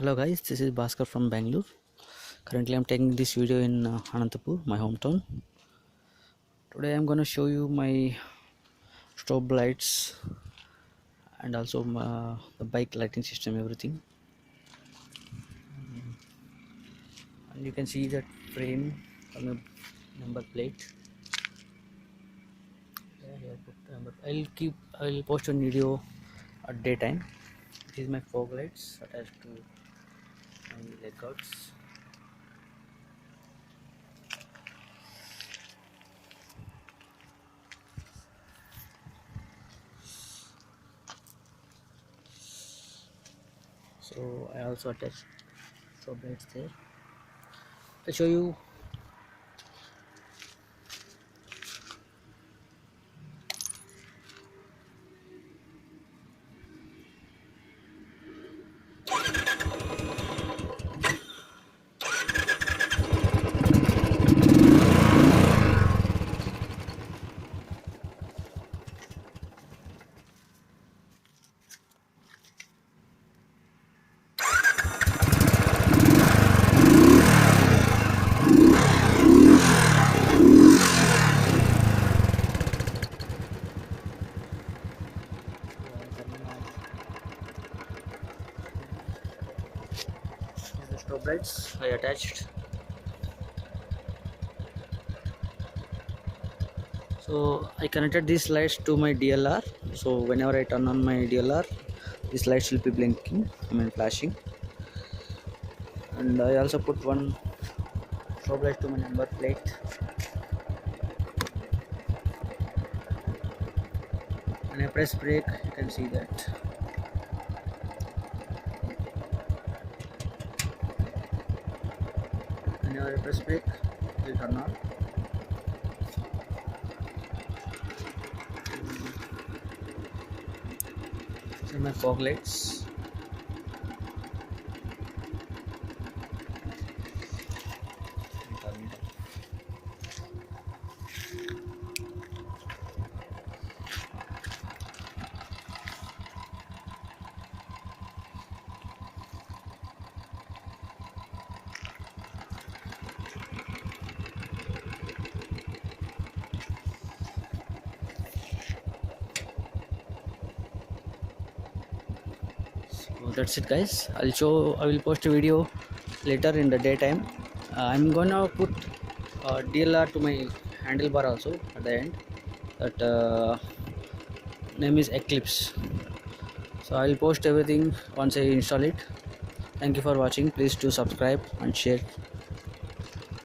Hello guys, this is Bhaskar from Bangalore. Currently I'm taking this video in Anantapur, my hometown. Today I'm gonna show you my strobe lights and also the bike lighting system, everything. And you can see that frame on the number plate. Yeah, here put the number. I'll post a video at daytime. This is my fog lights attached to my legouts. So I also attached strobe lights there. I'll show you. The strobe lights I attached. So I connected these lights to my DLR. So whenever I turn on my DLR, these lights will be blinking, flashing. And I also put one strobe light to my number plate. When I press brake, you can see that. Whenever I press brake, it will turn on. See my fog lights. So that's it guys. I will post a video later in the daytime. I'm gonna put DLR to my handlebar also at the end. That name is Eclipse. So I'll post everything once I install it. Thank you for watching. Please do subscribe and share.